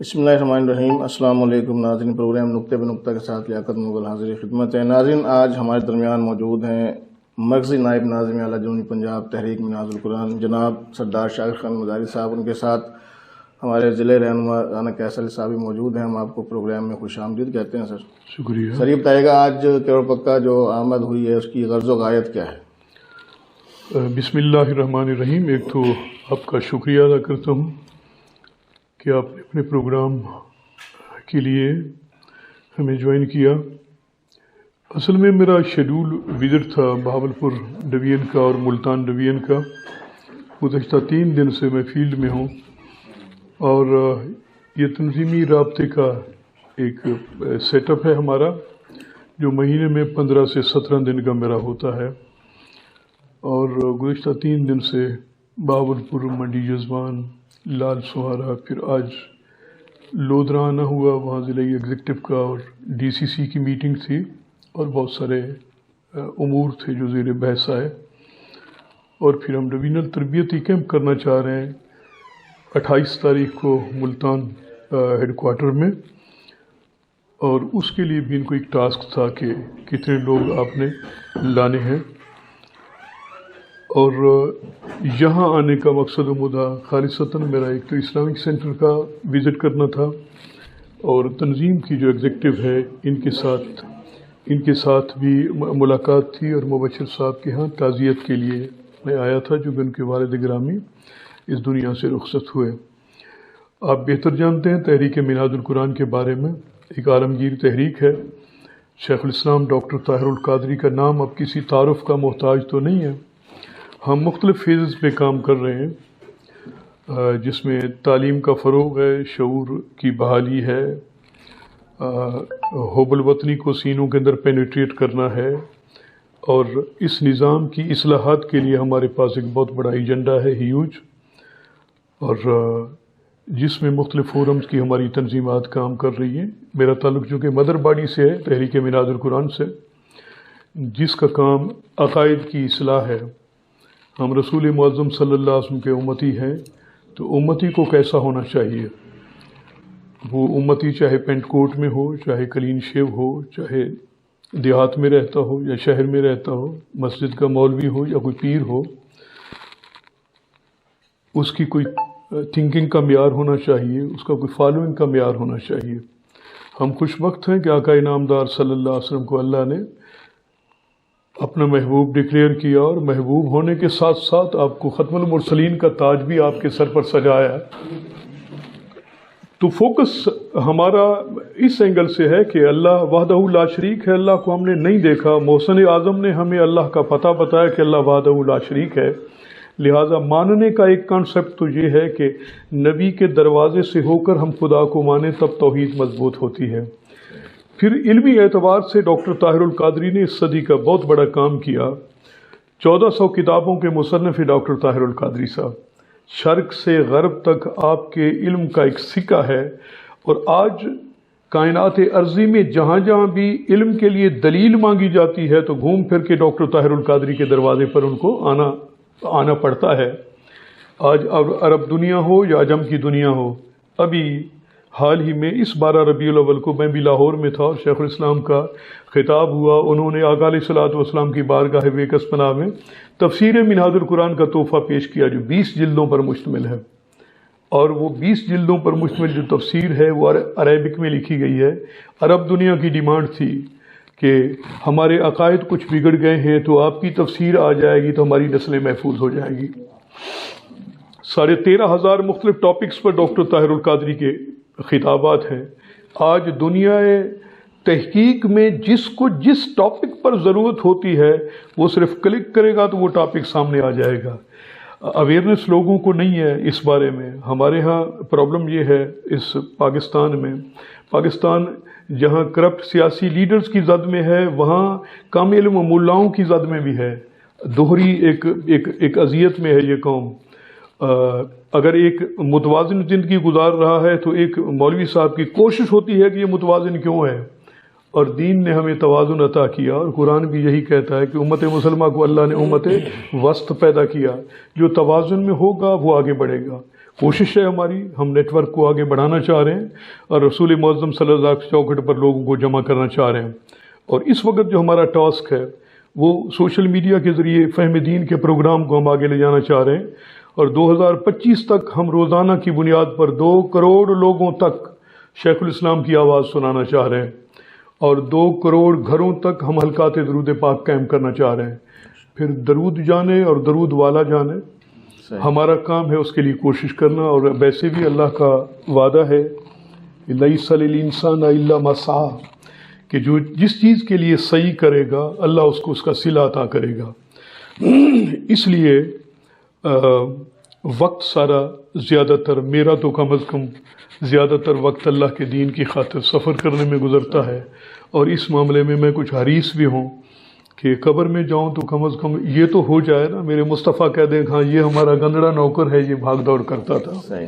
بسم اللہ الرحمن الرحیم۔ السلام علیکم ناظرین، پروگرام نقطہ بہ نقطہ کے ساتھ لیاقت مغل حاضر خدمت ہے۔ ناظرین، آج ہمارے درمیان موجود ہیں مرکزی نائب ناظم اعلیٰ جنوبی پنجاب تحریک منہاج القرآن جناب سردار شاکر خان مزاری صاحب، ان کے ساتھ ہمارے ضلع رہنما رانا کیسر علی صاحب بھی موجود ہیں۔ ہم آپ کو پروگرام میں خوش آمدید کہتے ہیں سر۔ شکریہ۔ سر، یہ بتائیے گا آج کروڑ پکا جو آمد ہوئی ہے اس کی غرض و غایت کیا ہے؟ بسم اللہ الرحمن الرحیم۔ ایک تو آپ کا شکریہ ادا کرتا ہوں کہ آپ نے اپنے پروگرام کے لیے ہمیں جوائن کیا۔ اصل میں میرا شیڈول وزٹ تھا بہاولپور ڈویژن کا اور ملتان ڈویژن کا۔ گزشتہ 3 دن سے میں فیلڈ میں ہوں اور یہ تنظیمی رابطے کا ایک سیٹ اپ ہے ہمارا، جو مہینے میں 15 سے 17 دن کا میرا ہوتا ہے۔ اور گزشتہ 3 دن سے بہاولپور، منڈی جزوان، لال سہارا، پھر آج لودھرا آنا ہوا، وہاں ضلعی ایگزیکٹو کا اور ڈی سی سی کی میٹنگ تھی اور بہت سارے امور تھے جو زیر بحث آئے۔ اور پھر ہم ڈویژنل تربیتی کیمپ کرنا چاہ رہے ہیں 28 تاریخ کو ملتان ہیڈ کوارٹر میں، اور اس کے لیے بھی ان کو ایک ٹاسک تھا کہ کتنے لوگ آپ نے لانے ہیں۔ اور یہاں آنے کا مقصد و مدعا خالصتاً میرا ایک تو اسلامک سینٹر کا وزٹ کرنا تھا، اور تنظیم کی جو ایگزیکٹو ہے ان کے ساتھ بھی ملاقات تھی، اور مبشر صاحب کے ہاں تعزیت کے لیے میں آیا تھا، جو کہ ان کے والد گرامی اس دنیا سے رخصت ہوئے۔ آپ بہتر جانتے ہیں تحریک منہاج القرآن کے بارے میں، ایک عالمگیر تحریک ہے۔ شیخ الاسلام ڈاکٹر طاہر القادری کا نام اب کسی تعارف کا محتاج تو نہیں ہے۔ ہم مختلف فیزز پہ کام کر رہے ہیں، جس میں تعلیم کا فروغ ہے، شعور کی بحالی ہے، حب الوطنی کو سینوں کے اندر پینیٹریٹ کرنا ہے، اور اس نظام کی اصلاحات کے لیے ہمارے پاس ایک بہت بڑا ایجنڈا ہے، ہیوج، اور جس میں مختلف فورمز کی ہماری تنظیمات کام کر رہی ہیں۔ میرا تعلق جو کہ مدر باڈی سے ہے، تحریک منہاج القرآن سے، جس کا کام عقائد کی اصلاح ہے۔ ہم رسول معظم صلی اللہ علیہ وسلم کے امتی ہیں، تو امتی کو کیسا ہونا چاہیے؟ وہ امتی چاہے پینٹ کوٹ میں ہو، چاہے کلین شیو ہو، چاہے دیہات میں رہتا ہو یا شہر میں رہتا ہو، مسجد کا مولوی ہو یا کوئی پیر ہو، اس کی کوئی تھنکنگ کا معیار ہونا چاہیے، اس کا کوئی فالوئنگ کا معیار ہونا چاہیے۔ ہم خوش وقت ہیں کہ آقا انعامدار صلی اللہ علیہ وسلم کو اللہ نے اپنا محبوب ڈکلیئر کیا، اور محبوب ہونے کے ساتھ ساتھ آپ کو ختم المرسلین کا تاج بھی آپ کے سر پر سجایا ہے۔ تو فوکس ہمارا اس اینگل سے ہے کہ اللہ وحدہ لا شریک ہے، اللہ کو ہم نے نہیں دیکھا۔ محسن اعظم نے ہمیں اللہ کا پتہ بتایا کہ اللہ وحدہ لا شریک ہے، لہٰذا ماننے کا ایک کانسیپٹ تو یہ ہے کہ نبی کے دروازے سے ہو کر ہم خدا کو مانیں، تب توحید مضبوط ہوتی ہے۔ پھر علمی اعتبار سے ڈاکٹر طاہر القادری نے اس صدی کا بہت بڑا کام کیا۔ 1400 کتابوں کے مصنف ڈاکٹر طاہر القادری صاحب، شرق سے غرب تک آپ کے علم کا ایک سکہ ہے، اور آج کائنات ارضی میں جہاں جہاں بھی علم کے لیے دلیل مانگی جاتی ہے تو گھوم پھر کے ڈاکٹر طاہر القادری کے دروازے پر ان کو آنا پڑتا ہے۔ آج عرب دنیا ہو یا عجم کی دنیا ہو، ابھی حال ہی میں اس 12 ربیع الاول کو میں بھی لاہور میں تھا، اور شیخ الاسلام کا خطاب ہوا۔ انہوں نے آقا علیہ الصلوۃ والسلام کی بارگاہ بیکس پناہ میں تفسیر منہاج القرآن کا تحفہ پیش کیا، جو 20 جلدوں پر مشتمل ہے، اور وہ 20 جلدوں پر مشتمل جو تفسیر ہے وہ عربک میں لکھی گئی ہے۔ عرب دنیا کی ڈیمانڈ تھی کہ ہمارے عقائد کچھ بگڑ گئے ہیں، تو آپ کی تفسیر آ جائے گی تو ہماری نسلیں محفوظ ہو جائیں گی۔ 13,500 مختلف ٹاپکس پر ڈاکٹر طاہر القادری کے خطابات ہیں۔ آج دنیا تحقیق میں جس ٹاپک پر ضرورت ہوتی ہے، وہ صرف کلک کرے گا تو وہ ٹاپک سامنے آ جائے گا۔ اویئرنیس لوگوں کو نہیں ہے اس بارے میں۔ ہمارے ہاں پرابلم یہ ہے اس پاکستان جہاں کرپٹ سیاسی لیڈرز کی زد میں ہے، وہاں کم علم ملاؤں کی زد میں بھی ہے۔ دوہری ایک اذیت میں ہے یہ قوم۔ اگر ایک متوازن زندگی گزار رہا ہے تو ایک مولوی صاحب کی کوشش ہوتی ہے کہ یہ متوازن کیوں ہے، اور دین نے ہمیں توازن عطا کیا، اور قرآن بھی یہی کہتا ہے کہ امت مسلمہ کو اللہ نے امت وسط پیدا کیا، جو توازن میں ہوگا وہ آگے بڑھے گا۔ کوشش ہے ہماری، ہم نیٹ ورک کو آگے بڑھانا چاہ رہے ہیں اور رسول معظم صلی اللہ علیہ وسلم کی چوکھٹ پر لوگوں کو جمع کرنا چاہ رہے ہیں۔ اور اس وقت جو ہمارا ٹاسک ہے وہ سوشل میڈیا کے ذریعے فہم دین کے پروگرام کو ہم آگے لے جانا چاہ رہے ہیں، اور 2025 تک ہم روزانہ کی بنیاد پر 2 کروڑ لوگوں تک شیخ الاسلام کی آواز سنانا چاہ رہے ہیں، اور 2 کروڑ گھروں تک ہم حلقات درود پاک قائم کرنا چاہ رہے ہیں۔ پھر درود جانے اور درود والا جانے، ہمارا کام ہے اس کے لیے کوشش کرنا، اور ویسے بھی اللہ کا وعدہ ہے لیس للانسان الا ما سعی، کہ جو جس چیز کے لیے سعی کرے گا اللہ اس کو اس کا صلہ عطا کرے گا۔ اس لیے وقت سارا زیادہ تر، میرا تو کم از کم زیادہ تر وقت اللہ کے دین کی خاطر سفر کرنے میں گزرتا ہے، اور اس معاملے میں میں کچھ حریص بھی ہوں کہ قبر میں جاؤں تو کم از کم یہ تو ہو جائے نا، میرے مصطفیٰ کہہ دیں ہاں یہ ہمارا گندڑا نوکر ہے، یہ بھاگ دوڑ کرتا تھا۔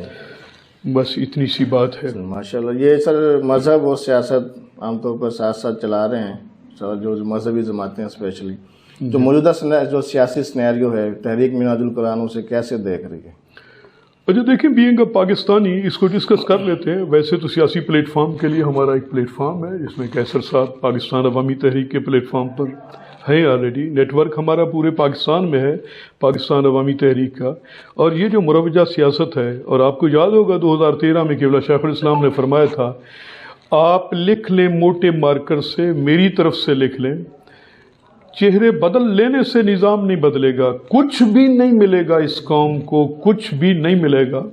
بس اتنی سی بات ہے۔ ماشاءاللہ، یہ سر مذہب اور سیاست عام طور پر ساتھ ساتھ چلا رہے ہیں، جو مذہبی جماعتیں اسپیشلی، جو موجودہ جو سیاسی سنیریو ہے تحریک منہاج القرآن، اسے کیسے دیکھ رہی ہے؟ اچھا دیکھیں، بینگ اے پاکستانی اس کو ڈسکس کر لیتے ہیں۔ ویسے تو سیاسی پلیٹ فارم کے لیے ہمارا ایک پلیٹ فارم ہے جس میں کیسر صاحب پاکستان عوامی تحریک کے پلیٹ فارم پر ہیں آلریڈی، نیٹ ورک ہمارا پورے پاکستان میں ہے پاکستان عوامی تحریک کا۔ اور یہ جو مروجہ سیاست ہے، اور آپ کو یاد ہوگا 2013 میں قبلہ شیخ الاسلام نے فرمایا تھا آپ لکھ لیں موٹے مارکر سے، میری طرف سے لکھ لیں، چہرے بدل لینے سے نظام نہیں بدلے گا، کچھ بھی نہیں ملے گا اس قوم کو، کچھ بھی نہیں ملے گا۔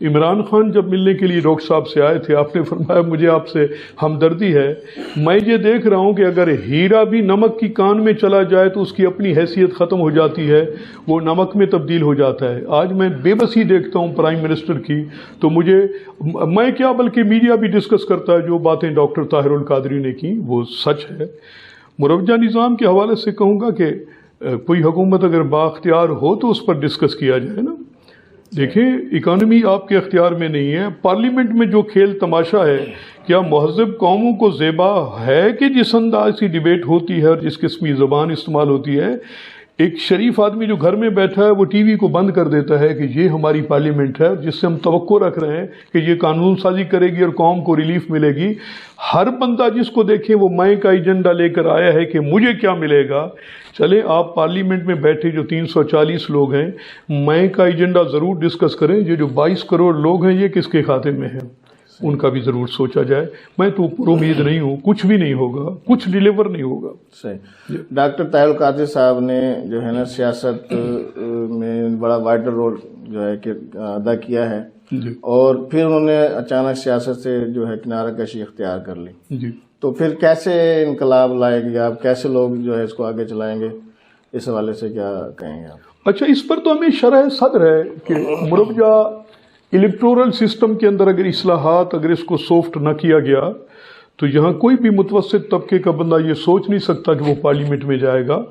عمران خان جب ملنے کے لیے ڈاکٹر صاحب سے آئے تھے، آپ نے فرمایا مجھے آپ سے ہمدردی ہے، میں یہ دیکھ رہا ہوں کہ اگر ہیرا بھی نمک کی کان میں چلا جائے تو اس کی اپنی حیثیت ختم ہو جاتی ہے، وہ نمک میں تبدیل ہو جاتا ہے۔ آج میں بے بسی دیکھتا ہوں پرائم منسٹر کی، تو مجھے، میں کیا بلکہ میڈیا بھی ڈسکس کرتا ہے، جو باتیں ڈاکٹر طاہر القادری نے کی وہ سچ ہے۔ مروجہ نظام کے حوالے سے کہوں گا کہ کوئی حکومت اگر بااختیار ہو تو اس پر ڈسکس کیا جائے نا۔ دیکھیں، اکانومی آپ کے اختیار میں نہیں ہے، پارلیمنٹ میں جو کھیل تماشا ہے، کیا مہذب قوموں کو زیبا ہے کہ جس انداز کی ڈیبیٹ ہوتی ہے اور جس قسم کی زبان استعمال ہوتی ہے؟ ایک شریف آدمی جو گھر میں بیٹھا ہے وہ ٹی وی کو بند کر دیتا ہے کہ یہ ہماری پارلیمنٹ ہے جس سے ہم توقع رکھ رہے ہیں کہ یہ قانون سازی کرے گی اور قوم کو ریلیف ملے گی۔ ہر بندہ جس کو دیکھے وہ میں کا ایجنڈا لے کر آیا ہے کہ مجھے کیا ملے گا۔ چلیں، آپ پارلیمنٹ میں بیٹھے جو 340 لوگ ہیں، میں کا ایجنڈا ضرور ڈسکس کریں۔ یہ جو 22 کروڑ لوگ ہیں یہ کس کے کھاتے میں ہیں، ان کا بھی ضرور سوچا جائے۔ میں تو پر امید نہیں ہوں، کچھ بھی نہیں ہوگا، کچھ ڈیلیور نہیں ہوگا۔ صحیح۔ ڈاکٹر طاہر القادری صاحب نے جو ہے نا سیاست میں بڑا وائٹل رول جو ہے کہ ادا کیا ہے، اور پھر انہوں نے اچانک سیاست سے جو ہے کنارہ کشی اختیار کر لی، تو پھر کیسے انقلاب لائے گی آپ، کیسے لوگ جو ہے اس کو آگے چلائیں گے؟ اس حوالے سے کیا کہیں گے آپ؟ اچھا، اس پر تو ہمیں شرح صدر ہے کہ مروجہ الیکٹورل سسٹم کے اندر اگر اصلاحات، اگر اس کو سافٹ نہ کیا گیا تو یہاں کوئی بھی متوسط طبقے کا بندہ یہ سوچ نہیں سکتا کہ وہ پارلیمنٹ میں جائے گا۔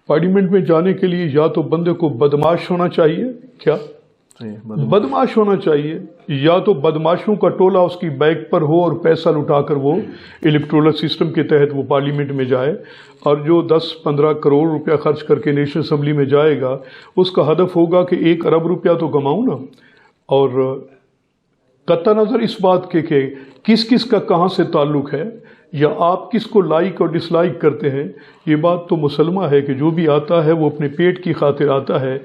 پارلیمنٹ میں جانے کے لیے یا تو بندے کو بدماش ہونا چاہیے، کیا بدماش ہونا چاہیے، یا تو بدماشوں کا ٹولہ اس کی بیک پر ہو اور پیسہ لٹا کر وہ الیکٹورل سسٹم کے تحت وہ پارلیمنٹ میں جائے، اور جو 10-15 کروڑ روپیہ خرچ کر کے نیشنل اسمبلی میں جائے گا اس کا ہدف ہوگا کہ 1 ارب روپیہ تو کماؤں نا۔ اور قطع نظر اس بات کے کہ کس کس کا کہاں سے تعلق ہے یا آپ کس کو لائک اور ڈس لائک کرتے ہیں، یہ بات تو مسلمہ ہے کہ جو بھی آتا ہے وہ اپنے پیٹ کی خاطر آتا ہے۔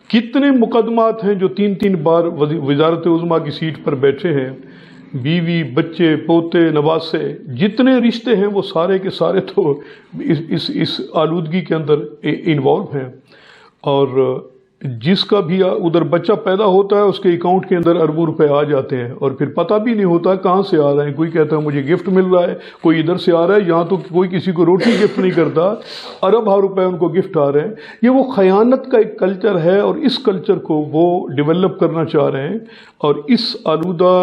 کتنے مقدمات ہیں جو 3 بار وزارت عظمیٰ کی سیٹ پر بیٹھے ہیں، بیوی، بچے، پوتے، نواسے، جتنے رشتے ہیں وہ سارے کے سارے تو اس آلودگی کے اندر انوالو ہیں۔ اور جس کا بھی ادھر بچہ پیدا ہوتا ہے اس کے اکاؤنٹ کے اندر اربوں روپے آ جاتے ہیں، اور پھر پتہ بھی نہیں ہوتا کہاں سے آ رہے ہیں۔ کوئی کہتا ہے مجھے گفٹ مل رہا ہے، کوئی ادھر سے آ رہا ہے، یہاں تو کوئی کسی کو روٹی گفٹ نہیں کرتا، ارب روپے ان کو گفٹ آ رہے ہیں۔ یہ وہ خیانت کا ایک کلچر ہے، اور اس کلچر کو وہ ڈیولپ کرنا چاہ رہے ہیں، اور اس آلودہ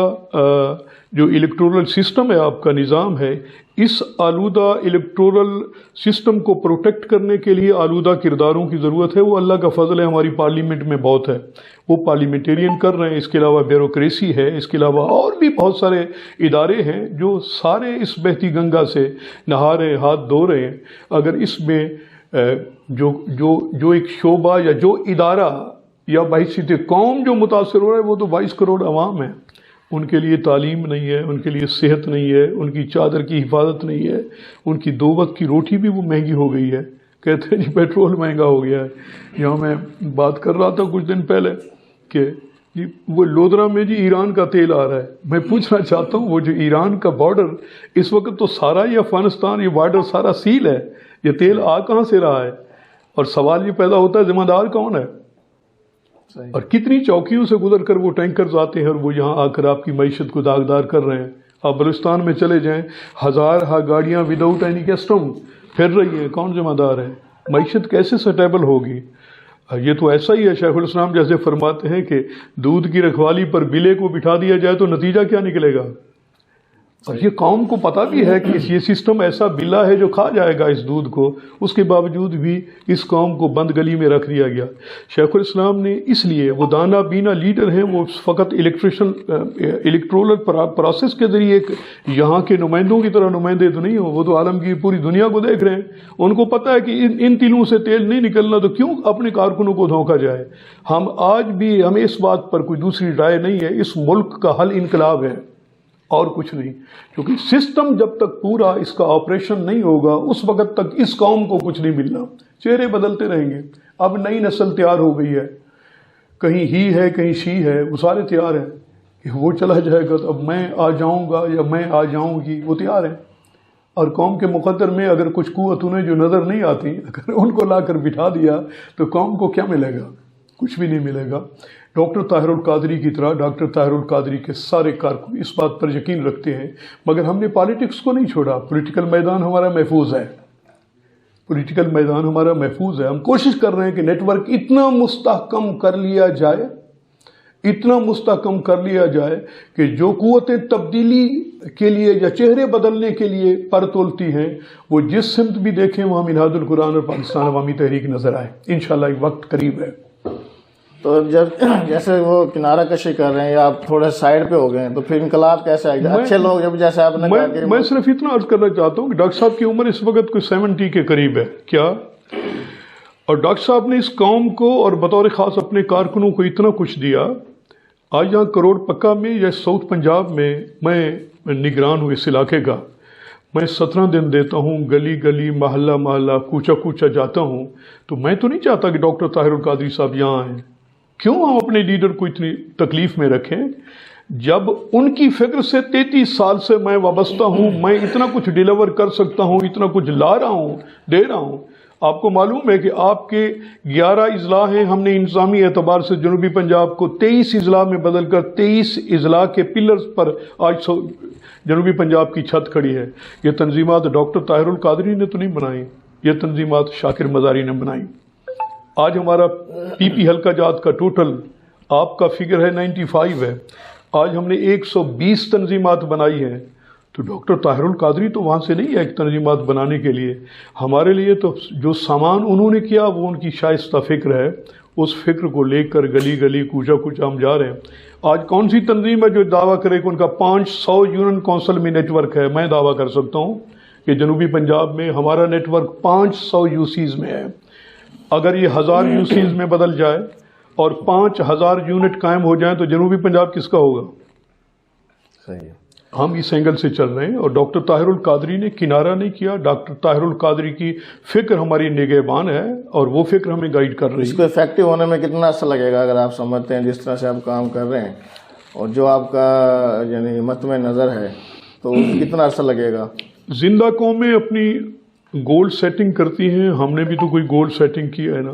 جو الیکٹورل سسٹم ہے، آپ کا نظام ہے، اس آلودہ الیکٹورل سسٹم کو پروٹیکٹ کرنے کے لیے آلودہ کرداروں کی ضرورت ہے. وہ اللہ کا فضل ہے، ہماری پارلیمنٹ میں بہت ہے، وہ پارلیمنٹیرین کر رہے ہیں. اس کے علاوہ بیوروکریسی ہے، اس کے علاوہ اور بھی بہت سارے ادارے ہیں جو سارے اس بہتی گنگا سے نہا رہے ہیں، ہاتھ دھو رہے ہیں. اگر اس میں جو ایک شعبہ یا جو ادارہ یا بحیثیت قوم جو متاثر ہو رہا ہے وہ تو 22 کروڑ عوام ہیں. ان کے لیے تعلیم نہیں ہے، ان کے لیے صحت نہیں ہے، ان کی چادر کی حفاظت نہیں ہے، ان کی 2 وقت کی روٹی بھی وہ مہنگی ہو گئی ہے. کہتے ہیں جی پیٹرول مہنگا ہو گیا ہے. یہاں میں بات کر رہا تھا کچھ دن پہلے کہ جی وہ لودھرا میں جی ایران کا تیل آ رہا ہے. میں پوچھنا چاہتا ہوں وہ جو ایران کا بارڈر اس وقت تو سارا یہ افغانستان یہ بارڈر سارا سیل ہے، یہ تیل آ کہاں سے رہا ہے؟ اور سوال یہ پیدا ہوتا ہے ذمہ دار کون ہے؟ اور کتنی چوکیوں سے گزر کر وہ ٹینکرز آتے ہیں اور وہ یہاں آ کر آپ کی معیشت کو داغدار کر رہے ہیں. آپ بلوچستان میں چلے جائیں، ہزارہ گاڑیاں وداؤٹ اینی کسٹم پھر رہی ہیں. کون ذمہ دار ہے؟ معیشت کیسے سٹیبل ہوگی؟ یہ تو ایسا ہی ہے، شیخ الاسلام جیسے فرماتے ہیں کہ دودھ کی رکھوالی پر بلے کو بٹھا دیا جائے تو نتیجہ کیا نکلے گا؟ اور یہ قوم کو پتہ بھی ہے کہ یہ سسٹم ایسا بلا ہے جو کھا جائے گا اس دودھ کو، اس کے باوجود بھی اس قوم کو بند گلی میں رکھ دیا گیا. شیخ الاسلام نے اس لیے وہ دانا بینا لیڈر ہیں، وہ فقط الیکٹرولر پروسیس کے ذریعے ایک یہاں کے نمائندوں کی طرح نمائندے تو نہیں ہو، وہ تو عالم کی پوری دنیا کو دیکھ رہے ہیں. ان کو پتہ ہے کہ ان تلوں سے تیل نہیں نکلنا، تو کیوں اپنے کارکنوں کو دھوکا جائے. ہم آج بھی ہمیں اس بات پر کوئی دوسری رائے نہیں ہے. اس ملک کا حل انقلاب ہے اور کچھ نہیں، کیونکہ سسٹم جب تک پورا اس کا آپریشن نہیں ہوگا اس وقت تک اس قوم کو کچھ نہیں ملنا. چہرے بدلتے رہیں گے. اب نئی نسل تیار ہو گئی ہے، کہیں ہی ہے کہیں شی ہے، وہ سارے تیار ہیں کہ وہ چلا جائے گا تو اب میں آ جاؤں گا یا میں آ جاؤں گی، وہ تیار ہیں. اور قوم کے مقدر میں اگر کچھ قوت انہیں جو نظر نہیں آتی، اگر ان کو لا کر بٹھا دیا تو قوم کو کیا ملے گا؟ کچھ بھی نہیں ملے گا. ڈاکٹر طاہر القادری کی طرح ڈاکٹر طاہر القادری کے سارے کارکن اس بات پر یقین رکھتے ہیں، مگر ہم نے پالیٹکس کو نہیں چھوڑا. پولیٹیکل میدان ہمارا محفوظ ہے، پولیٹیکل میدان ہمارا محفوظ ہے. ہم کوشش کر رہے ہیں کہ نیٹ ورک اتنا مستحکم کر لیا جائے، اتنا مستحکم کر لیا جائے کہ جو قوتیں تبدیلی کے لیے یا چہرے بدلنے کے لیے پر تولتی ہیں وہ جس سمت بھی دیکھیں وہاں منہاج القرآن اور پاکستان عوامی تحریک نظر آئے. انشاءاللہ ایک وقت قریب ہے. تو جب جیسے وہ کنارہ کشی کر رہے ہیں یا آپ تھوڑے سائڈ پہ ہو گئے ہیں تو پھر انقلاب کیسے آئے گا؟ اچھے لوگ جب جیسے آپ نے کہا کہ میں صرف اتنا عرض کرنا چاہتا ہوں کہ ڈاکٹر صاحب کی عمر اس وقت کوئی 70 کے قریب ہے کیا، اور ڈاکٹر صاحب نے اس قوم کو اور بطور خاص اپنے کارکنوں کو اتنا کچھ دیا. آج یہاں کروڑ پکا میں یا ساؤتھ پنجاب میں نگران ہوں اس علاقے کا. میں 17 دن دیتا ہوں، گلی گلی محلہ محلہ کوچہ کوچہ جاتا ہوں. تو میں تو نہیں چاہتا کہ ڈاکٹر طاہر القادری صاحب یہاں آئیں. کیوں ہم اپنے لیڈر کو اتنی تکلیف میں رکھیں جب ان کی فکر سے 33 سال سے میں وابستہ ہوں. میں اتنا کچھ ڈیلیور کر سکتا ہوں، اتنا کچھ لا رہا ہوں، دے رہا ہوں. آپ کو معلوم ہے کہ آپ کے 11 اضلاع ہیں، ہم نے انتظامی اعتبار سے جنوبی پنجاب کو 23 اضلاع میں بدل کر 23 اضلاع کے پلرز پر آج جنوبی پنجاب کی چھت کھڑی ہے. یہ تنظیمات ڈاکٹر طاہر القادری نے تو نہیں بنائی، یہ تنظیمات شاکر مزاری نے بنائی. آج ہمارا پی پی حلقہ جات کا ٹوٹل آپ کا فگر ہے 95 ہے. آج ہم نے 120 تنظیمات بنائی ہیں. تو ڈاکٹر طاہر القادری تو وہاں سے نہیں ہے ایک تنظیمات بنانے کے لیے. ہمارے لیے تو جو سامان انہوں نے کیا وہ ان کی شائستہ فکر ہے. اس فکر کو لے کر گلی گلی کوچہ کوچہ ہم جا رہے ہیں. آج کون سی تنظیم ہے جو دعویٰ کرے کہ ان کا 500 یونین کونسل میں نیٹ ورک ہے؟ میں دعویٰ کر سکتا ہوں کہ جنوبی پنجاب میں ہمارا نیٹ ورک 500 یو سیز میں ہے. اگر یہ 1000 یو سیز میں بدل جائے اور 5000 یونٹ قائم ہو جائیں تو جنوبی پنجاب کس کا ہوگا؟ صحیح ہے. ہم اس اینگل سے چل رہے ہیں اور ڈاکٹر طاہر القادری نے کنارہ نہیں کیا. ڈاکٹر طاہر القادری کی فکر ہماری نگہبان ہے اور وہ فکر ہمیں گائیڈ کر رہی ہے. اس کو افیکٹو ہونے میں کتنا عرصہ لگے گا اگر آپ سمجھتے ہیں جس طرح سے آپ کام کر رہے ہیں اور جو آپ کا یعنی متمع نظر ہے تو کتنا عرصہ لگے گا؟ زندہ قومیں اپنی گول سیٹنگ کرتی ہیں، ہم نے بھی تو کوئی گول سیٹنگ کیا ہے نا.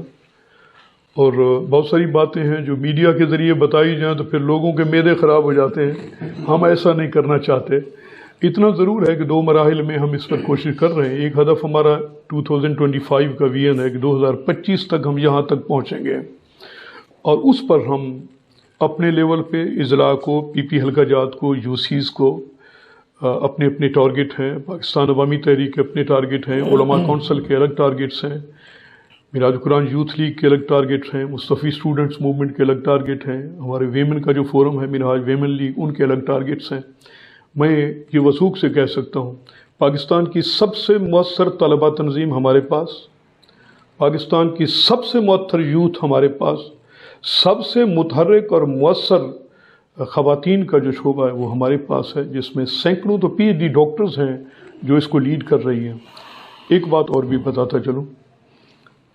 اور بہت ساری باتیں ہیں جو میڈیا کے ذریعے بتائی جائیں تو پھر لوگوں کے معدے خراب ہو جاتے ہیں. ہم ایسا نہیں کرنا چاہتے. اتنا ضرور ہے کہ 2 مراحل میں ہم اس پر کوشش کر رہے ہیں. ایک ہدف ہمارا 2025 کا ویژن ہے کہ 2025 تک ہم یہاں تک پہنچیں گے اور اس پر ہم اپنے لیول پہ اضلاع کو، پی پی حلقہ جات کو، یو سیز کو اپنے اپنے ٹارگٹ ہیں، پاکستان عوامی تحریک کے اپنے ٹارگٹ ہیں، علماء کونسل کے الگ ٹارگٹس ہیں، میراج القرآن یوتھ لیگ کے الگ ٹارگٹ ہیں، مصطفی اسٹوڈنٹس موومنٹ کے الگ ٹارگٹ ہیں، ہمارے ویمن کا جو فورم ہے منہاج ویمن لیگ، ان کے الگ ٹارگٹس ہیں۔ میں یہ وثوق سے کہہ سکتا ہوں پاکستان کی سب سے مؤثر طلبہ تنظیم ہمارے پاس، پاکستان کی سب سے مؤثر یوتھ ہمارے پاس، سب سے متحرک اور مؤثر خواتین کا جو شعبہ ہے وہ ہمارے پاس ہے، جس میں سینکڑوں تو پی ایچ ڈی ڈاکٹرز ہیں جو اس کو لیڈ کر رہی ہیں۔ ایک بات اور بھی بتاتا چلوں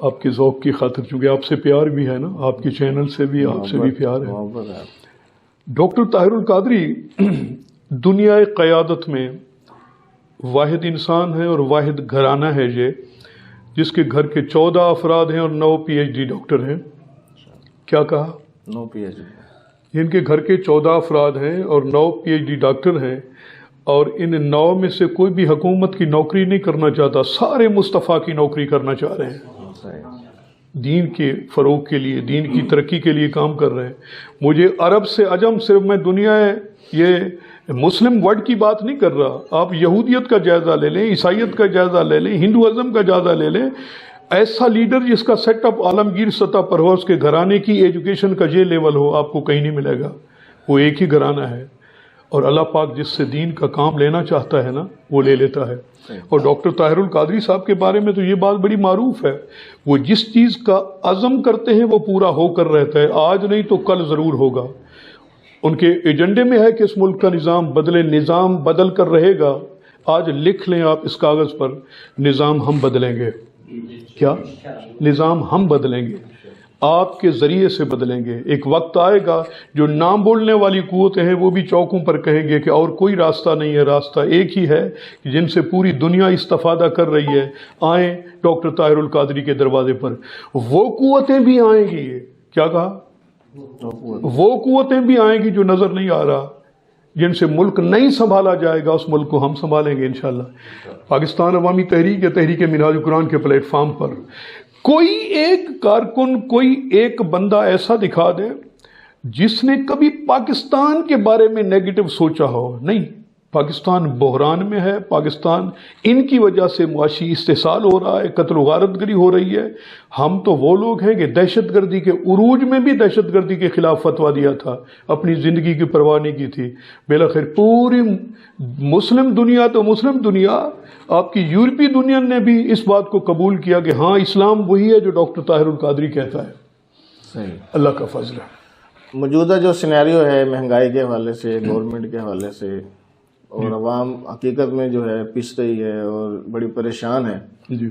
آپ کے ذوق کی خاطر، چونکہ آپ سے پیار بھی ہے نا، آپ کے چینل سے بھی آپ سے بھی پیار ہے۔ ڈاکٹر طاہر القادری دنیا قیادت میں واحد انسان ہے اور واحد گھرانہ ہے یہ، جس کے گھر کے 14 افراد ہیں اور 9 پی ایچ ڈی ڈاکٹر ہیں۔ کیا کہا؟ 9 پی ایچ ڈی۔ ان کے گھر کے 14 افراد ہیں اور 9 پی ایچ ڈی ڈاکٹر ہیں، اور ان 9 میں سے کوئی بھی حکومت کی نوکری نہیں کرنا چاہتا، سارے مصطفیٰ کی نوکری کرنا چاہ رہے ہیں، دین کے فروغ کے لیے، دین کی ترقی کے لیے کام کر رہے ہیں۔ مجھے عرب سے عجم، صرف میں دنیا یہ مسلم ورڈ کی بات نہیں کر رہا، آپ یہودیت کا جائزہ لے لیں، عیسائیت کا جائزہ لے لیں، ہندوازم کا جائزہ لے لیں، ایسا لیڈر جس کا سیٹ اپ عالمگیر سطح پر ہو، اس کے گھرانے کی ایجوکیشن کا یہ لیول ہو، آپ کو کہیں نہیں ملے گا۔ وہ ایک ہی گھرانہ ہے، اور اللہ پاک جس سے دین کا کام لینا چاہتا ہے نا وہ لے لیتا ہے۔ اور ڈاکٹر طاہر القادری صاحب کے بارے میں تو یہ بات بڑی معروف ہے، وہ جس چیز کا عزم کرتے ہیں وہ پورا ہو کر رہتا ہے، آج نہیں تو کل ضرور ہوگا۔ ان کے ایجنڈے میں ہے کہ اس ملک کا نظام بدلے، نظام بدل کر رہے گا۔ آج لکھ لیں آپ اس کاغذ پر، نظام ہم بدلیں گے۔ کیا؟ نظام ہم بدلیں گے، آپ کے ذریعے سے بدلیں گے۔ ایک وقت آئے گا جو نام بولنے والی قوتیں ہیں وہ بھی چوکوں پر کہیں گے کہ اور کوئی راستہ نہیں ہے، راستہ ایک ہی ہے جن سے پوری دنیا استفادہ کر رہی ہے، آئیں ڈاکٹر طاہر القادری کے دروازے پر۔ وہ قوتیں بھی آئیں گی، کیا کہا؟ وہ قوتیں بھی آئیں گی جو نظر نہیں آ رہا، جن سے ملک نہیں سنبھالا جائے گا، اس ملک کو ہم سنبھالیں گے انشاءاللہ۔ پاکستان عوامی تحریک یا تحریک منہاج القرآن کے پلیٹ فارم پر کوئی ایک کارکن، کوئی ایک بندہ ایسا دکھا دے جس نے کبھی پاکستان کے بارے میں نیگیٹو سوچا ہو۔ نہیں، پاکستان بحران میں ہے، پاکستان ان کی وجہ سے معاشی استحصال ہو رہا ہے، قتل و غارت گری ہو رہی ہے۔ ہم تو وہ لوگ ہیں کہ دہشت گردی کے عروج میں بھی دہشت گردی کے خلاف فتویٰ دیا تھا، اپنی زندگی کی پرواہ نہیں کی تھی۔ بالآخر پوری مسلم دنیا تو مسلم دنیا، آپ کی یورپی دنیا نے بھی اس بات کو قبول کیا کہ ہاں اسلام وہی ہے جو ڈاکٹر طاہر القادری کہتا ہے۔ صحیح، اللہ کا فضل ہے۔ موجودہ جو سینیریو ہے مہنگائی کے حوالے سے، گورنمنٹ کے حوالے سے، اور عوام حقیقت میں جو ہے پس رہی ہے اور بڑی پریشان ہے، جی،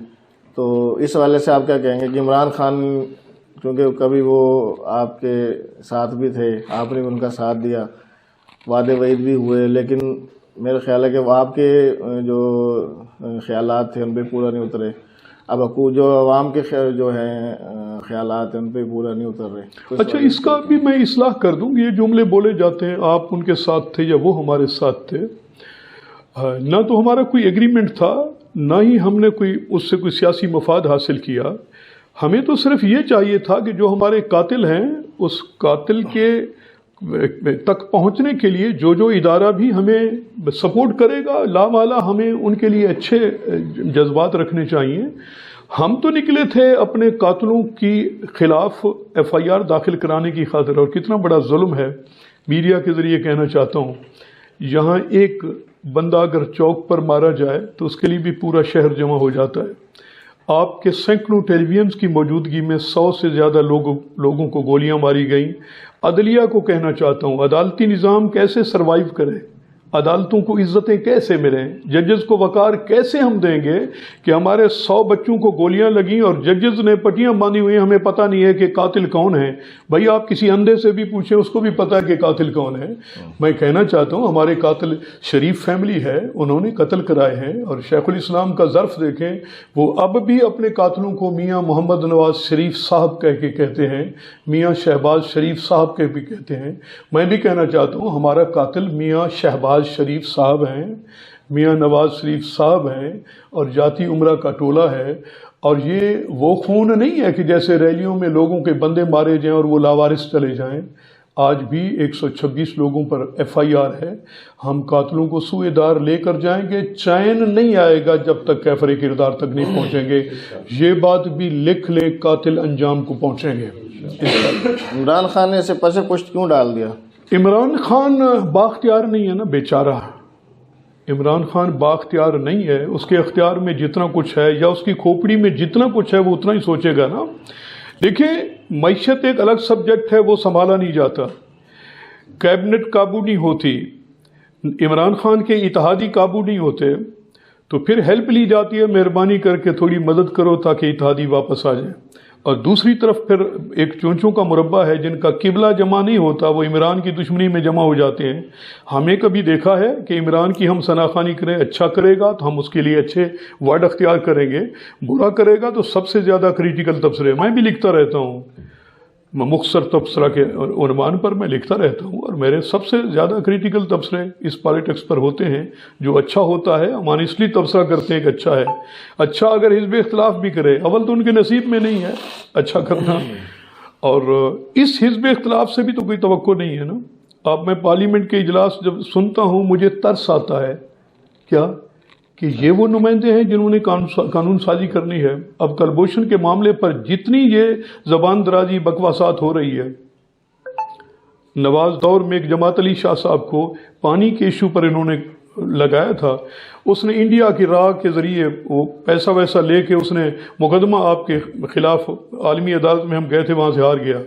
تو اس حوالے سے آپ کیا کہیں گے کہ عمران خان، کیونکہ کبھی وہ آپ کے ساتھ بھی تھے، آپ نے بھی ان کا ساتھ دیا، وعدے وعید بھی ہوئے، لیکن میرا خیال ہے کہ وہ آپ کے جو خیالات تھے ان پہ پورا نہیں اترے۔ اب جو عوام کے جو ہیں خیالات ہیں ان پہ پورا نہیں اتر رہے۔ اچھا، اس کا بھی میں اصلاح کر دوں، یہ جملے بولے جاتے ہیں آپ ان کے ساتھ تھے یا وہ ہمارے ساتھ تھے، نہ تو ہمارا کوئی ایگریمنٹ تھا، نہ ہی ہم نے کوئی اس سے کوئی سیاسی مفاد حاصل کیا۔ ہمیں تو صرف یہ چاہیے تھا کہ جو ہمارے قاتل ہیں اس قاتل کے تک پہنچنے کے لیے جو ادارہ بھی ہمیں سپورٹ کرے گا، لامالا ہمیں ان کے لیے اچھے جذبات رکھنے چاہیے۔ ہم تو نکلے تھے اپنے قاتلوں کی خلاف ایف آئی آر داخل کرانے کی خاطر، اور کتنا بڑا ظلم ہے، میڈیا کے ذریعے کہنا چاہتا ہوں، یہاں ایک بندہ اگر چوک پر مارا جائے تو اس کے لیے بھی پورا شہر جمع ہو جاتا ہے۔ آپ کے سینکڑوں ٹیلی ویژنز کی موجودگی میں 100 سے زیادہ لوگوں کو گولیاں ماری گئیں۔ عدلیہ کو کہنا چاہتا ہوں، عدالتی نظام کیسے سروائیو کرے، عدالتوں کو عزتیں کیسے ملیں، ججز کو وقار کیسے ہم دیں گے کہ ہمارے 100 بچوں کو گولیاں لگیں اور ججز نے پٹیاں باندھی ہوئی ہیں، ہمیں پتہ نہیں ہے کہ قاتل کون ہے۔ بھائی آپ کسی اندھے سے بھی پوچھیں، اس کو بھی پتہ ہے کہ قاتل کون ہے۔ میں کہنا چاہتا ہوں ہمارے قاتل شریف فیملی ہے، انہوں نے قتل کرائے ہیں، اور شیخ الاسلام کا ظرف دیکھیں، وہ اب بھی اپنے قاتلوں کو میاں محمد نواز شریف صاحب کہہ کے کہتے ہیں، میاں شہباز شریف صاحب کے بھی کہتے ہیں۔ میں بھی کہنا چاہتا ہوں ہمارا قاتل میاں شہباز شریف صاحب ہیں، میاں نواز شریف صاحب ہیں، اور جاتی عمرہ کا ٹولہ ہے۔ اور یہ وہ خون نہیں ہے کہ جیسے ریلیوں میں لوگوں کے بندے مارے جائیں اور وہ لاوارث چلے جائیں۔ آج بھی 126 لوگوں پر FIR ہے. ہم قاتلوں کو سوئے دار لے کر جائیں گے، چین نہیں آئے گا جب تک کیفر کردار تک نہیں پہنچیں گے. یہ بات بھی لکھ لیں، قاتل انجام کو پہنچیں گے. عمران خان نے اسے پس پشت کیوں ڈال دیا؟ عمران خان بااختیار نہیں ہے نا بیچارہ. عمران خان بااختیار نہیں ہے. اس کے اختیار میں جتنا کچھ ہے یا اس کی کھوپڑی میں جتنا کچھ ہے وہ اتنا ہی سوچے گا نا. دیکھیں، معیشت ایک الگ سبجیکٹ ہے، وہ سنبھالا نہیں جاتا. کیبنٹ قابو نہیں ہوتی، عمران خان کے اتحادی قابو نہیں ہوتے، تو پھر ہیلپ لی جاتی ہے، مہربانی کر کے تھوڑی مدد کرو تاکہ اتحادی واپس آ جائیں. اور دوسری طرف پھر ایک چونچوں کا مربع ہے جن کا قبلہ جمع نہیں ہوتا، وہ عمران کی دشمنی میں جمع ہو جاتے ہیں. ہمیں کبھی دیکھا ہے کہ عمران کی ہم شناخوانی کریں؟ اچھا کرے گا تو ہم اس کے لیے اچھے ورڈ اختیار کریں گے، برا کرے گا تو سب سے زیادہ کریٹیکل تبصرے. میں بھی لکھتا رہتا ہوں، مختصر تبصرہ کے عنوان پر میں لکھتا رہتا ہوں، اور میرے سب سے زیادہ کریٹیکل تبصرے اس پالیٹکس پر ہوتے ہیں. جو اچھا ہوتا ہے ہم آنیسٹلی تبصرہ کرتے ہیں کہ اچھا ہے. اچھا اگر حزب اختلاف بھی کرے، اول تو ان کے نصیب میں نہیں ہے اچھا کرنا، اور اس حزب اختلاف سے بھی تو کوئی توقع نہیں ہے نا. اب میں پارلیمنٹ کے اجلاس جب سنتا ہوں مجھے ترس آتا ہے کیا کہ یہ وہ نمائندے ہیں جنہوں نے قانون سازی کرنی ہے. اب کلبھوشن کے معاملے پر جتنی یہ زبان درازی بکواسات ہو رہی ہے، نواز دور میں ایک جماعت علی شاہ صاحب کو پانی کے ایشو پر انہوں نے لگایا تھا، اس نے انڈیا کی راہ کے ذریعے وہ پیسہ ویسا لے کے اس نے مقدمہ آپ کے خلاف عالمی عدالت میں ہم گئے تھے، وہاں سے ہار گیا.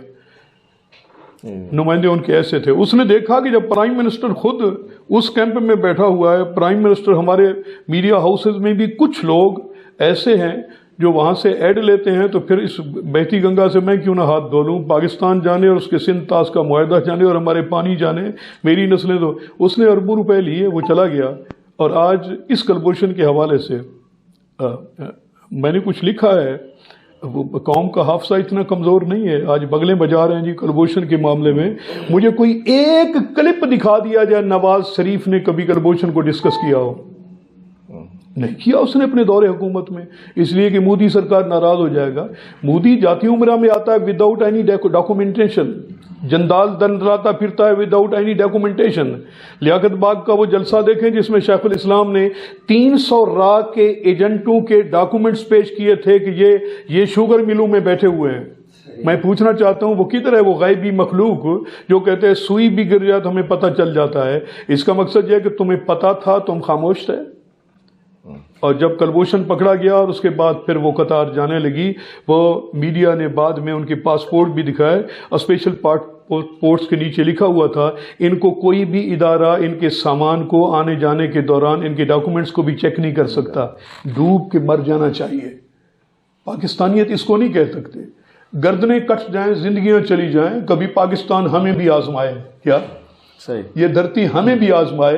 نمائندے ان کے ایسے تھے. اس نے دیکھا کہ جب پرائم منسٹر خود اس کیمپ میں بیٹھا ہوا ہے، پرائم منسٹر ہمارے میڈیا ہاؤسز میں بھی کچھ لوگ ایسے ہیں جو وہاں سے ایڈ لیتے ہیں، تو پھر اس بہتی گنگا سے میں کیوں نہ ہاتھ دھو لوں؟ پاکستان جانے اور اس کے سندھ طاس کا معاہدہ جانے اور ہمارے پانی جانے، میری نسلیں. تو اس نے اربوں روپے لیے، وہ چلا گیا. اور آج اس کلبھوشن کے حوالے سے میں نے کچھ لکھا ہے. قوم کا حافظہ اتنا کمزور نہیں ہے، آج بغلیں بجا رہے ہیں جی کلبھوشن کے معاملے میں. مجھے کوئی ایک کلپ دکھا دیا جائے نواز شریف نے کبھی کلبھوشن کو ڈسکس کیا ہو. نہیں کیا اس نے اپنے دور حکومت میں، اس لیے کہ مودی سرکار ناراض ہو جائے گا. مودی جاتی عمرہ میں آتا ہے وداؤٹ اینی ڈاکومنٹیشن، جندال دندراتا پھرتا ہے وداؤٹ اینی ڈاکومنٹیشن. لیاقت باغ کا وہ جلسہ دیکھیں جس میں شیخ الاسلام نے 300 راہ کے ایجنٹوں کے ڈاکومنٹس پیش کیے تھے کہ یہ شوگر ملوں میں بیٹھے ہوئے ہیں. میں پوچھنا چاہتا ہوں وہ کدھر ہے وہ غیبی مخلوق جو کہتے ہیں سوئی بھی گر جائے تو ہمیں پتہ چل جاتا ہے؟ اس کا مقصد یہ ہے کہ تمہیں پتہ تھا، تم خاموش تھے. اور جب کلبھوشن پکڑا گیا اور اس کے بعد پھر وہ قطار جانے لگی، وہ میڈیا نے بعد میں ان کے پاسپورٹ بھی دکھائے. اسپیشل پاسپورٹس کے نیچے لکھا ہوا تھا ان کو کوئی بھی ادارہ ان کے سامان کو آنے جانے کے دوران ان کے ڈاکومنٹس کو بھی چیک نہیں کر سکتا، ڈوب کے مر جانا چاہیے. پاکستانیت اس کو نہیں کہہ سکتے. گردنیں کٹ جائیں، زندگیاں چلی جائیں، کبھی پاکستان ہمیں بھی آزمائے. کیا صحیح، یہ دھرتی ہمیں بھی آزمائے.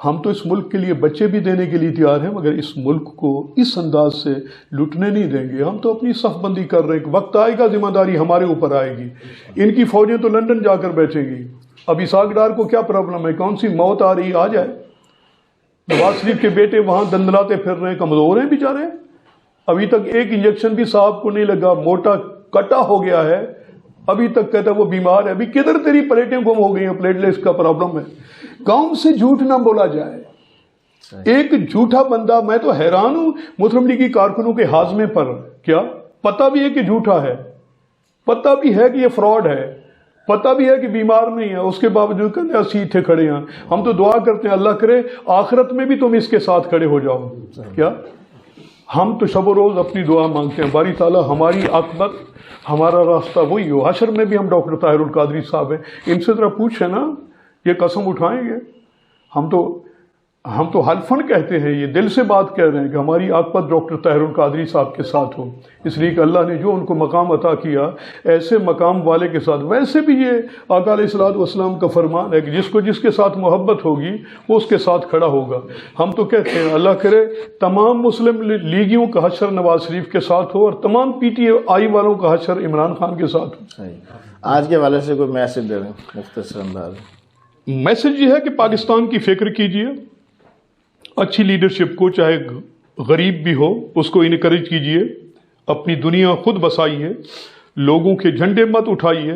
ہم تو اس ملک کے لیے بچے بھی دینے کے لیے تیار ہیں، مگر اس ملک کو اس انداز سے لوٹنے نہیں دیں گے. ہم تو اپنی صف بندی کر رہے ہیں، وقت آئے گا ذمہ داری ہمارے اوپر آئے گی. ان کی فوجیں تو لندن جا کر بیٹھیں گی. اب اسحاق ڈار کو کیا پرابلم ہے؟ کون سی موت آ رہی؟ آ جائے. نواز شریف کے بیٹے وہاں دندلاتے پھر رہے ہیں، کمزور ہیں بیچارے. ابھی تک ایک انجیکشن بھی صاحب کو نہیں لگا، موٹا کٹا ہو گیا ہے، ابھی تک کہتا ہے وہ بیمار ہے. ابھی کدھر تیری پلیٹیں گم ہو گئی ہیں؟ پلیٹلیٹس کا پرابلم ہے. قوم سے جھوٹ نہ بولا جائے. ایک جھوٹا بندہ، میں تو حیران ہوں مسلم لیگ کی کارکنوں کے ہاضمے پر. کیا پتہ بھی ہے کہ جھوٹا ہے، پتہ بھی ہے کہ یہ فراڈ ہے، پتہ بھی ہے کہ بیمار نہیں ہے، اس کے باوجود کہتے ہیں سیدھے کھڑے ہیں. ہم تو دعا کرتے ہیں اللہ کرے آخرت میں بھی تم اس کے ساتھ کھڑے ہو جاؤ. کیا ہم تو شب و روز اپنی دعا مانگتے ہیں باری تعالیٰ ہماری عاقبت، ہمارا راستہ وہی ہو. حشر میں بھی ہم ڈاکٹر طاہر القادری صاحب ہیں، ان سے ذرا پوچھیں نا، یہ قسم اٹھائیں گے؟ ہم تو حلفاً کہتے ہیں، یہ دل سے بات کہہ رہے ہیں کہ ہماری عاقبت ڈاکٹر طاہر القادری صاحب کے ساتھ ہو. اس لیے کہ اللہ نے جو ان کو مقام عطا کیا ایسے مقام والے کے ساتھ. ویسے بھی یہ آقا علیہ الصلوۃ والسلام کا فرمان ہے کہ جس کو جس کے ساتھ محبت ہوگی وہ اس کے ساتھ کھڑا ہوگا. ہم تو کہتے ہیں اللہ کرے تمام مسلم لیگیوں کا حشر نواز شریف کے ساتھ ہو اور تمام پی ٹی آئی والوں کا حشر عمران خان کے ساتھ ہو. آج کے حوالے سے کوئی میسج دے رہے ہیں مختصر انداز میں؟ میسج یہ ہے کہ پاکستان کی فکر کیجئے، اچھی لیڈرشپ کو، چاہے غریب بھی ہو اس کو انکریج کیجئے، اپنی دنیا خود بسائیے، لوگوں کے جھنڈے مت اٹھائیے.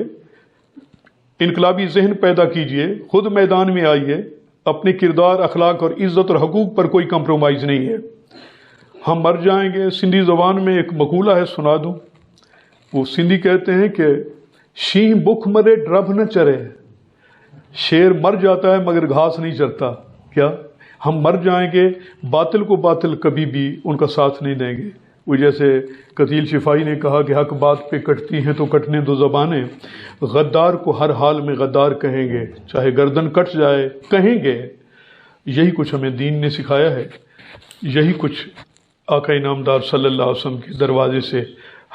انقلابی ذہن پیدا کیجئے، خود میدان میں آئیے، اپنے کردار، اخلاق اور عزت اور حقوق پر کوئی کمپرومائز نہیں ہے۔ ہم مر جائیں گے۔ سندھی زبان میں ایک مقولہ ہے، سنا دوں۔ وہ سندھی کہتے ہیں کہ شینہ بکھ مرے ڈرب نہ چرے، شیر مر جاتا ہے مگر گھاس نہیں چرتا۔ کیا ہم مر جائیں گے، باطل کو باطل کبھی بھی ان کا ساتھ نہیں دیں گے۔ وہ جیسے قتیل شفائی نے کہا کہ حق بات پہ کٹتی ہیں تو کٹنے دو زبانیں، غدار کو ہر حال میں غدار کہیں گے، چاہے گردن کٹ جائے کہیں گے۔ یہی کچھ ہمیں دین نے سکھایا ہے، یہی کچھ آقا انعامدار صلی اللہ علیہ وسلم کے دروازے سے۔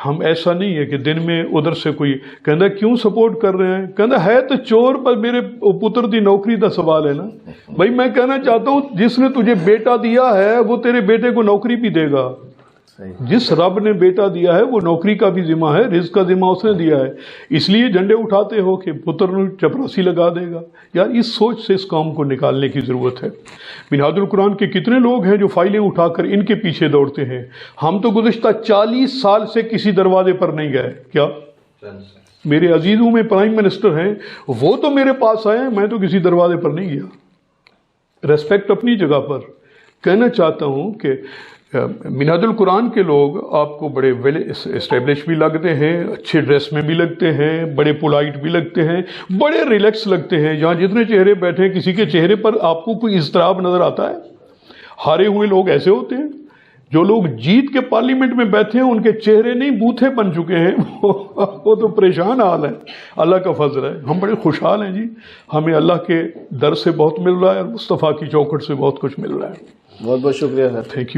ہم ایسا نہیں ہے کہ دن میں ادھر سے کوئی کہندا کیوں سپورٹ کر رہے ہیں، کہندا ہے تو چور پر میرے پتر دی نوکری دا سوال ہے نا۔ بھائی میں کہنا چاہتا ہوں جس نے تجھے بیٹا دیا ہے وہ تیرے بیٹے کو نوکری بھی دے گا۔ جس رب نے بیٹا دیا ہے وہ نوکری کا بھی ذمہ ہے، رزق کا ذمہ اس نے دیا ہے۔ اس لیے جھنڈے اٹھاتے ہو کہ پتر نے چپراسی لگا دے گا۔ یار اس سوچ سے اس کام کو نکالنے کی ضرورت ہے۔ منہاج القرآن کے کتنے لوگ ہیں جو فائلیں اٹھا کر ان کے پیچھے دوڑتے ہیں۔ ہم تو گزشتہ 40 سال سے کسی دروازے پر نہیں گئے۔ کیا میرے عزیزوں میں پرائم منسٹر ہیں، وہ تو میرے پاس آئے، میں تو کسی دروازے پر نہیں گیا۔ ریسپیکٹ اپنی جگہ پر۔ کہنا چاہتا ہوں کہ منہاج القرآن کے لوگ آپ کو بڑے ویل اسٹیبلش بھی لگتے ہیں، اچھے ڈریس میں بھی لگتے ہیں، بڑے پولائٹ بھی لگتے ہیں، بڑے ریلیکس لگتے ہیں۔ یہاں جتنے چہرے بیٹھے ہیں کسی کے چہرے پر آپ کو کوئی اضطراب نظر آتا ہے؟ ہارے ہوئے لوگ ایسے ہوتے ہیں۔ جو لوگ جیت کے پارلیمنٹ میں بیٹھے ہیں ان کے چہرے نہیں بوتھے بن چکے ہیں، وہ تو پریشان حال ہے۔ اللہ کا فضل ہے، ہم بڑے خوشحال ہیں جی۔ ہمیں اللہ کے در سے بہت مل رہا ہے اور مصطفیٰ کی چوکھٹ سے بہت کچھ مل رہا ہے۔ بہت بہت شکریہ سر۔ Thank you.